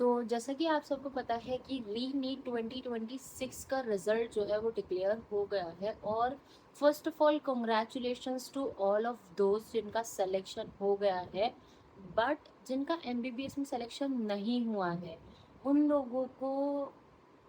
तो जैसा कि आप सबको पता है कि री नीट 2026 का रिजल्ट जो है वो डिक्लेयर हो गया है। और first of all congratulations to all of दोस्त जिनका सिलेक्शन हो गया है, बट जिनका एमबीबीएस में सिलेक्शन नहीं हुआ है उन लोगों को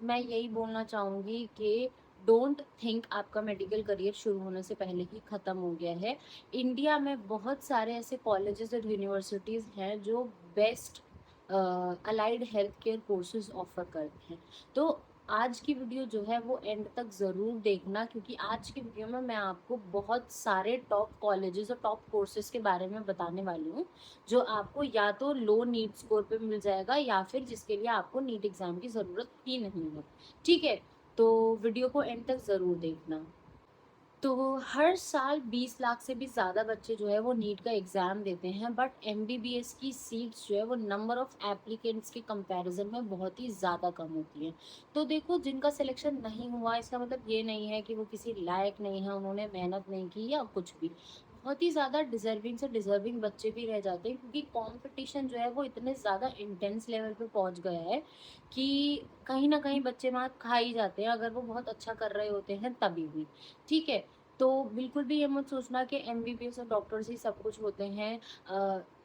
मैं यही बोलना चाहूँगी कि डोंट थिंक आपका मेडिकल करियर शुरू होने से पहले ही ख़त्म हो गया है। इंडिया में बहुत सारे ऐसे कॉलेजेस और यूनिवर्सिटीज़ हैं जो best allied health care courses offer करते हैं। तो आज की वीडियो जो है वो एंड तक ज़रूर देखना, क्योंकि आज की वीडियो में मैं आपको बहुत सारे टॉप कॉलेजेस और टॉप कोर्सेज के बारे में बताने वाली हूँ, जो आपको या तो लो नीट स्कोर पे मिल जाएगा या फिर जिसके लिए आपको नीट एग्ज़ाम की ज़रूरत ही नहीं है। ठीक है, तो वीडियो को एंड तक ज़रूर देखना। तो हर साल 20 लाख से भी ज़्यादा बच्चे जो है वो नीट का एग्ज़ाम देते हैं, बट एमबीबीएस की सीट्स जो है वो नंबर ऑफ़ एप्लीकेंट्स के कंपैरिजन में बहुत ही ज़्यादा कम होती हैं। तो देखो, जिनका सिलेक्शन नहीं हुआ इसका मतलब ये नहीं है कि वो किसी लायक नहीं है, उन्होंने मेहनत नहीं की या कुछ भी। बहुत ही ज़्यादा डिज़र्विंग से डिज़र्विंग बच्चे भी रह जाते हैं, क्योंकि कंपटीशन जो है वो इतने ज़्यादा इंटेंस लेवल पे पहुंच गया है कि कहीं ना कहीं बच्चे मार खा ही जाते हैं अगर वो बहुत अच्छा कर रहे होते हैं तभी भी। ठीक है, तो बिल्कुल भी ये मत सोचना कि एमबीबीएस और डॉक्टर्स ही सब कुछ होते हैं।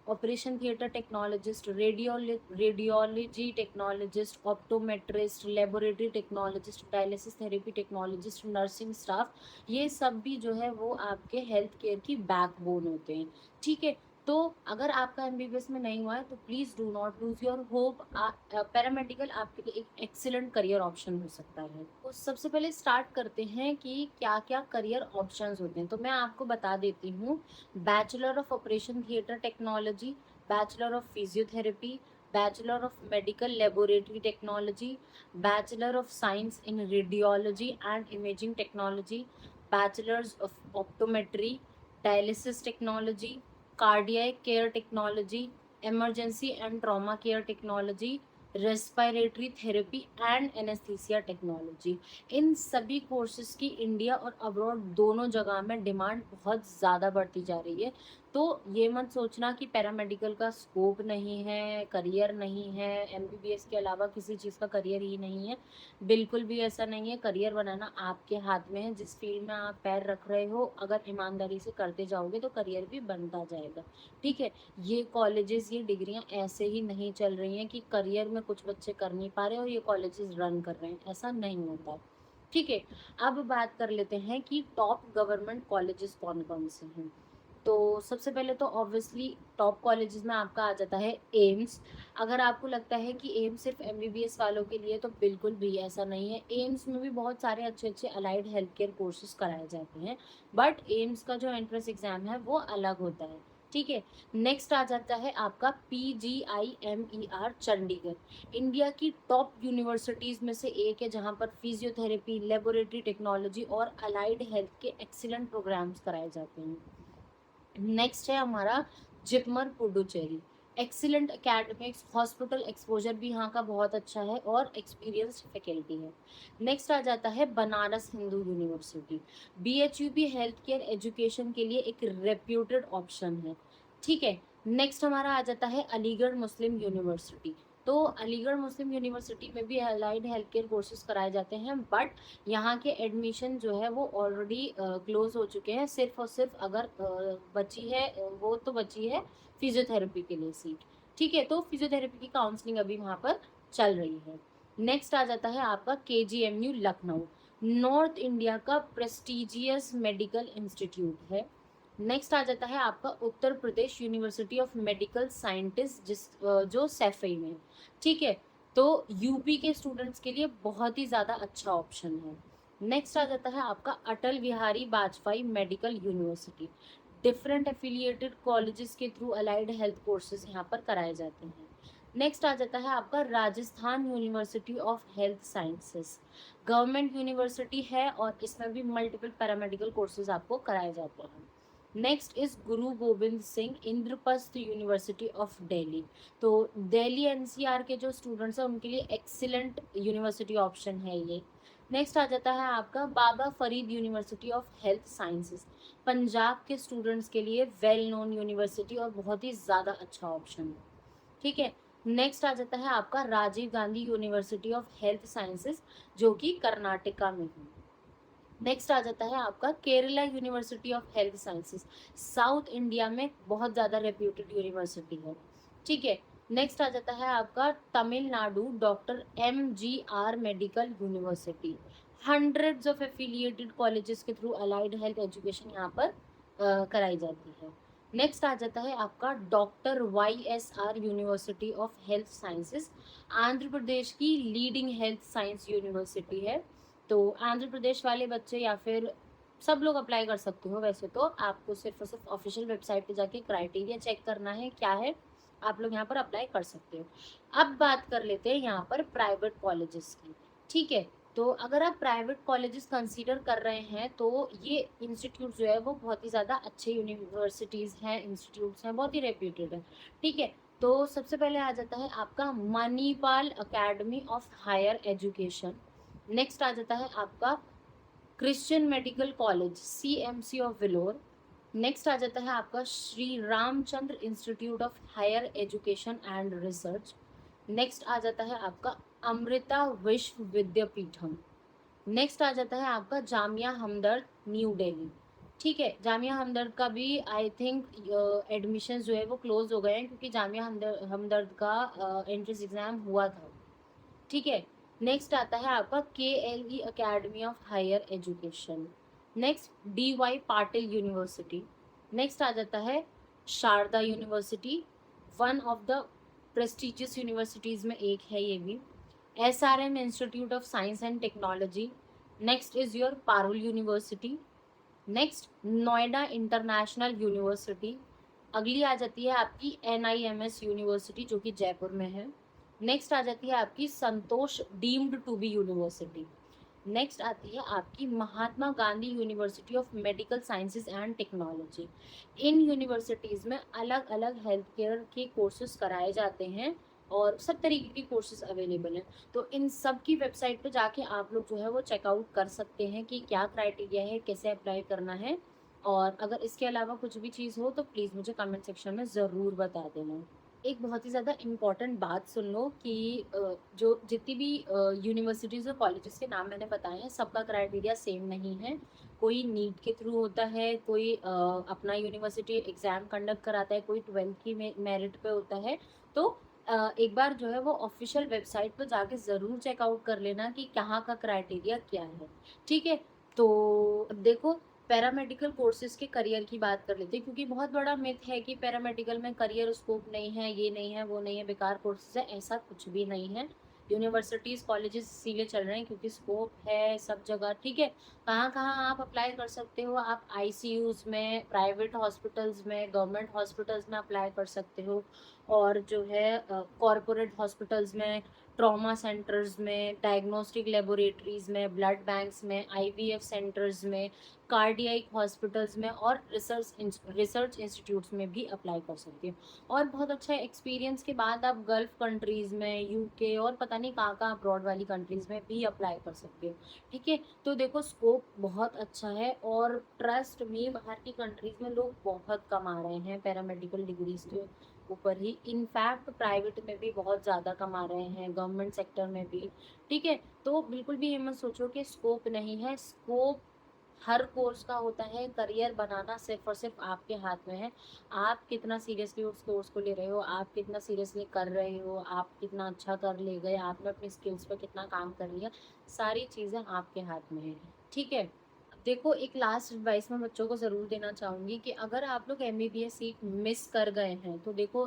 Operation theatre technologist, radiology technologist, optometrist, laboratory technologist, dialysis therapy technologist, nursing staff, ये सब भी जो है वो आपके हेल्थ केयर की बैकबोन होते हैं। ठीक है, तो अगर आपका एमबीबीएस में नहीं हुआ है तो please do not lose your hope. Paramedical आपके लिए एक एक्सीलेंट करियर ऑप्शन हो सकता है। तो सबसे पहले स्टार्ट करते हैं कि क्या क्या करियर ऑप्शंस होते हैं, तो मैं आपको बता देती हूँ। Bachelor of operation theatre technology, bachelor of physiotherapy, bachelor of medical laboratory technology, bachelor of science in radiology and imaging technology, bachelors of optometry, dialysis technology, cardiac care technology, emergency and trauma care technology, respiratory therapy and anaesthesia technology. इन सभी courses की India और abroad दोनों जगह में demand बहुत ज़्यादा बढ़ती जा रही है। तो ये मत सोचना कि पैरामेडिकल का स्कोप नहीं है, करियर नहीं है, एमबीबीएस के अलावा किसी चीज़ का करियर ही नहीं है। बिल्कुल भी ऐसा नहीं है। करियर बनाना आपके हाथ में है। जिस फील्ड में आप पैर रख रहे हो, अगर ईमानदारी से करते जाओगे तो करियर भी बनता जाएगा। ठीक है, ये कॉलेजेस, ये डिग्रियां ऐसे ही नहीं चल रही हैं कि करियर में कुछ बच्चे कर नहीं पा रहे और ये कॉलेजेस रन कर रहे हैं, ऐसा नहीं होता। ठीक है, अब बात कर लेते हैं कि टॉप गवर्नमेंट कॉलेजेस कौन कौन से हैं। तो सबसे पहले तो ऑब्वियसली टॉप कॉलेजेस में आपका आ जाता है एम्स। अगर आपको लगता है कि एम्स सिर्फ एमबीबीएस वालों के लिए, तो बिल्कुल भी ऐसा नहीं है। एम्स में भी बहुत सारे अच्छे अच्छे अलाइड हेल्थ केयर कोर्सेज कराए जाते हैं, बट एम्स का जो एंट्रेंस एग्जाम है वो अलग होता है। ठीक है, नेक्स्ट आ जाता है आपका PGIMER चंडीगढ़। इंडिया की टॉप यूनिवर्सिटीज़ में से एक है, जहाँ पर फिजियोथेरेपी, लेबोरेटरी टेक्नोलॉजी और अलाइड हेल्थ के एक्सीलेंट प्रोग्राम्स कराए जाते हैं। नेक्स्ट है हमारा JIPMER Puducherry. Excellent academics, hospital exposure भी यहाँ का बहुत अच्छा है और एक्सपीरियंस्ड फैकल्टी है। नेक्स्ट आ जाता है Banaras Hindu university. BHUP health care education के लिए एक रेप्यूटेड ऑप्शन है। ठीक है, नेक्स्ट हमारा आ जाता है अलीगढ़ मुस्लिम यूनिवर्सिटी। तो अलीगढ़ मुस्लिम यूनिवर्सिटी में भी अलाइड हेल्थ केयर कोर्सेज कराए जाते हैं, बट यहाँ के एडमिशन जो है वो ऑलरेडी क्लोज हो चुके हैं। सिर्फ और सिर्फ अगर बची है वो तो बची है फिजियोथेरेपी के लिए सीट। ठीक है, तो फिजियोथेरेपी की काउंसलिंग अभी वहाँ पर चल रही है। नेक्स्ट आ जाता है आपका KGMU लखनऊ। नॉर्थ इंडिया का प्रेस्टिजियस मेडिकल इंस्टीट्यूट है। नेक्स्ट आ जाता है आपका Uttar Pradesh university of medical scientist, जो सैफई में। ठीक है, तो यूपी के स्टूडेंट्स के लिए बहुत ही ज़्यादा अच्छा ऑप्शन है। नेक्स्ट आ जाता है आपका Atal Bihari Vajpayee medical university. Different affiliated colleges के थ्रू अलाइड हेल्थ कोर्सेज यहाँ पर कराए जाते हैं। नेक्स्ट आ जाता है आपका Rajasthan university of health sciences. Government university है और इसमें भी मल्टीपल पैरामेडिकल कोर्सेज आपको कराए जाते हैं। Next is Guru Govind Singh Indraprastha university of Delhi. तो दिल्ली NCR के जो स्टूडेंट्स हैं उनके लिए एक्सीलेंट यूनिवर्सिटी ऑप्शन है ये। नेक्स्ट आ जाता है आपका Baba Farid university of health sciences. Punjab के स्टूडेंट्स के लिए वेल नोन यूनिवर्सिटी और बहुत ही ज़्यादा अच्छा ऑप्शन है। ठीक है, नेक्स्ट आ जाता है आपका Rajiv Gandhi university of health sciences, जो कि कर्नाटका में है। नेक्स्ट आ जाता है आपका Kerala university of health sciences, south India में बहुत ज़्यादा रेप्यूटेड यूनिवर्सिटी है। ठीक है। नेक्स्ट आ जाता है आपका Tamil Nadu doctor MGR medical university. Hundreds of affiliated colleges के थ्रू अलाइड हेल्थ एजुकेशन यहाँ पर कराई जाती है। नेक्स्ट आ जाता है आपका doctor YSR university of health sciences, Andhra Pradesh की लीडिंग हेल्थ साइंस यूनिवर्सिटी है। तो आंध्र प्रदेश वाले बच्चे या फिर सब लोग अप्लाई कर सकते हो। वैसे तो आपको सिर्फ और सिर्फ ऑफिशियल वेबसाइट पे जाके क्राइटेरिया चेक करना है क्या है, आप लोग यहाँ पर अप्लाई कर सकते हो। अब बात कर लेते हैं यहाँ पर प्राइवेट कॉलेजेस की। ठीक है। तो अगर आप प्राइवेट कॉलेजेस कंसीडर कर रहे हैं तो ये इंस्टीट्यूट जो है वो बहुत ही ज़्यादा अच्छे यूनिवर्सिटीज़ हैं, इंस्टीट्यूट्स हैं, बहुत ही रेप्यूटेड है। ठीक है। तो सबसे पहले आ जाता है आपका Manipal academy of higher education. Next आ जाता है आपका Christian medical college CMC of Vellore. Next आ जाता है आपका Shri Ramachandra institute of higher education and research. Next आ जाता है आपका अमृता विश्व विद्यापीठम। नेक्स्ट आ जाता है आपका जामिया हमदर्द न्यू दिल्ली। ठीक है। जामिया हमदर्द का भी आई थिंक एडमिशन जो है वो क्लोज हो गए हैं, क्योंकि जामिया हमदर्द का एंट्रेंस एग्जाम हुआ था। ठीक है। नेक्स्ट आता है आपका KLE academy of higher education. Next DY Patil university. Next आ जाता है Sharda university, one of the prestigious universities में एक है ये भी। SRM institute of science and technology. Next is your Parul university. Next Noida international university. अगली आ जाती है आपकी NIMS यूनिवर्सिटी, जो कि जयपुर में है। नेक्स्ट आ जाती है आपकी Santosh deemed to be university. Next आती है आपकी Mahatma Gandhi university of medical sciences and technology. इन यूनिवर्सिटीज़ में अलग अलग हेल्थ केयर के कोर्सेज कराए जाते हैं और सब तरीके के कोर्सेज अवेलेबल हैं। तो इन सब की वेबसाइट पे जाके आप लोग जो है वो चेकआउट कर सकते हैं कि क्या क्राइटेरिया है, कैसे अप्लाई करना है। और अगर इसके अलावा कुछ भी चीज़ हो तो प्लीज़ मुझे कमेंट सेक्शन में ज़रूर बता देना। एक बहुत ही ज़्यादा इम्पॉर्टेंट बात सुन लो कि जो जितनी भी यूनिवर्सिटीज़ और कॉलेजेस के नाम मैंने बताए हैं, सबका क्राइटेरिया सेम नहीं है। कोई नीट के थ्रू होता है, कोई अपना यूनिवर्सिटी एग्ज़ाम कंडक्ट कराता है, कोई 12th की मेरिट पे होता है। तो एक बार जो है वो ऑफिशियल वेबसाइट पर जाके ज़रूर चेकआउट कर लेना कि कहाँ का क्राइटेरिया क्या है। ठीक है। तो देखो, पैरामेडिकल कोर्सेज के करियर की बात कर लेते हैं, क्योंकि बहुत बड़ा मिथ है कि पैरामेडिकल में करियर स्कोप नहीं है, ये नहीं है, वो नहीं है, बेकार कोर्सेज है। ऐसा कुछ भी नहीं है। यूनिवर्सिटीज़ कॉलेजेस इसीलिए चल रहे हैं क्योंकि स्कोप है सब जगह। ठीक है। कहाँ कहाँ आप अप्लाई कर सकते हो? आप ICUs में, प्राइवेट हॉस्पिटल्स में, गवर्नमेंट हॉस्पिटल्स में अप्लाई कर सकते हो। और जो है कॉरपोरेट हॉस्पिटल्स में, ट्रॉमा सेंटर्स में, डायग्नोस्टिक लेबोरेटरीज में, ब्लड बैंक्स में, IVF सेंटर्स में, कार्डियाक हॉस्पिटल्स में और रिसर्च इंस्टीट्यूट्स में भी अप्लाई कर सकते हो। और बहुत अच्छा एक्सपीरियंस के बाद आप गल्फ कंट्रीज़ में, UK और पता नहीं कहाँ कहाँ अब्रॉड वाली कंट्रीज़ में भी अप्लाई कर सकते हो। ठीक है। तो देखो, स्कोप बहुत अच्छा है और ट्रस्ट मी, बाहर की कंट्रीज़ में लोग बहुत कमा रहे हैं पैरामेडिकल डिग्रीज के ऊपर ही। इनफैक्ट प्राइवेट में भी बहुत ज़्यादा कमा रहे हैं, गवर्नमेंट सेक्टर में भी। ठीक है। तो बिल्कुल भी ये मत सोचो कि स्कोप नहीं है। स्कोप हर कोर्स का होता है। करियर बनाना सिर्फ और सिर्फ आपके हाथ में है। आप कितना सीरियसली उस कोर्स को ले रहे हो, आप कितना सीरियसली कर रहे हो, आप कितना अच्छा कर ले गए, आपने अपनी स्किल्स पर कितना काम कर लिया, सारी चीज़ें आपके हाथ में है। ठीक है। देखो, एक लास्ट एडवाइस मैं बच्चों को ज़रूर देना चाहूँगी कि अगर आप लोग MBBS सीट मिस कर गए हैं तो देखो,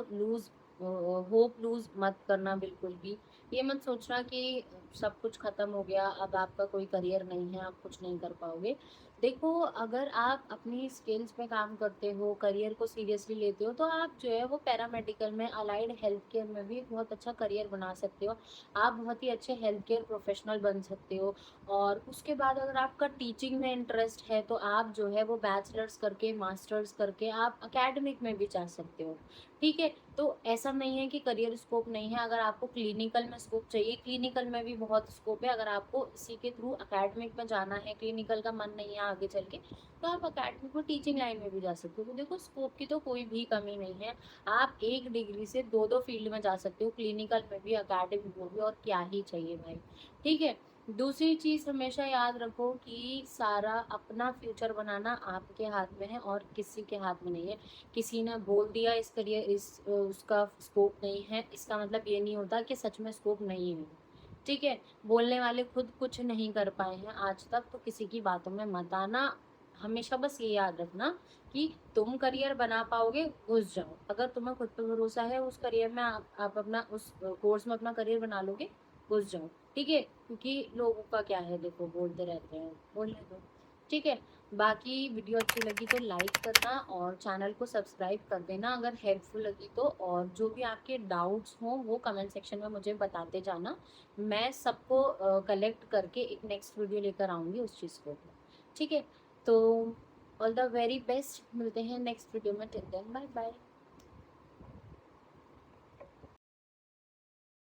होप लूज़ मत करना बिल्कुल भी। ये मत सोचना कि सब कुछ ख़त्म हो गया, अब आपका कोई करियर नहीं है, आप कुछ नहीं कर पाओगे। देखो, अगर आप अपनी स्किल्स पे काम करते हो, करियर को सीरियसली लेते हो, तो आप जो है वो पैरामेडिकल में, अलाइड हेल्थ केयर में भी बहुत अच्छा करियर बना सकते हो। आप बहुत ही अच्छे हेल्थ केयर प्रोफेशनल बन सकते हो। और उसके बाद अगर आपका टीचिंग में इंटरेस्ट है तो आप जो है वो बैचलर्स करके, मास्टर्स करके आप एकेडमिक में भी जा सकते हो। ठीक है। तो ऐसा नहीं है कि करियर स्कोप नहीं है। अगर आपको क्लिनिकल में स्कोप चाहिए, क्लिनिकल में भी बहुत स्कोप है। अगर आपको इसी के थ्रू एकेडमिक में जाना है, क्लिनिकल का मन नहीं है आगे चल के, तो आप अकेडमिक में टीचिंग लाइन में भी जा सकते हो। तो देखो स्कोप की तो कोई भी कमी नहीं है, आप एक डिग्री से दो दो फील्ड में जा सकते हो, क्लिनिकल में भी, अकेडमिक में भी, और क्या ही चाहिए भाई। ठीक है। दूसरी चीज हमेशा याद रखो कि सारा अपना फ्यूचर बनाना आपके हाथ में है और किसी के हाथ में नहीं है। किसी ने बोल दिया इस करियर उसका स्कोप नहीं है, इसका मतलब ये नहीं होता कि सच में स्कोप नहीं है। ठीक है। बोलने वाले खुद कुछ नहीं कर पाए हैं आज तक, तो किसी की बातों में मत आना। हमेशा बस ये याद रखना कि तुम करियर बना पाओगे, घुस जाओ। अगर तुम्हें खुद पे भरोसा है, उस करियर में आप अपना उस कोर्स में अपना करियर बना लोगे, घुस जाओ। ठीक है। क्योंकि लोगों का क्या है, देखो बोलते रहते हैं, बोलने दो। ठीक है। बाकी वीडियो अच्छी लगी तो लाइक करना और चैनल को सब्सक्राइब कर देना अगर हेल्पफुल लगी तो, और जो भी आपके डाउट्स हों वो कमेंट सेक्शन में मुझे बताते जाना। मैं सबको कलेक्ट करके एक नेक्स्ट वीडियो लेकर आऊँगी उस चीज़ को। ठीक है। तो ऑल द वेरी बेस्ट, मिलते हैं नेक्स्ट वीडियो में। Till then bye bye.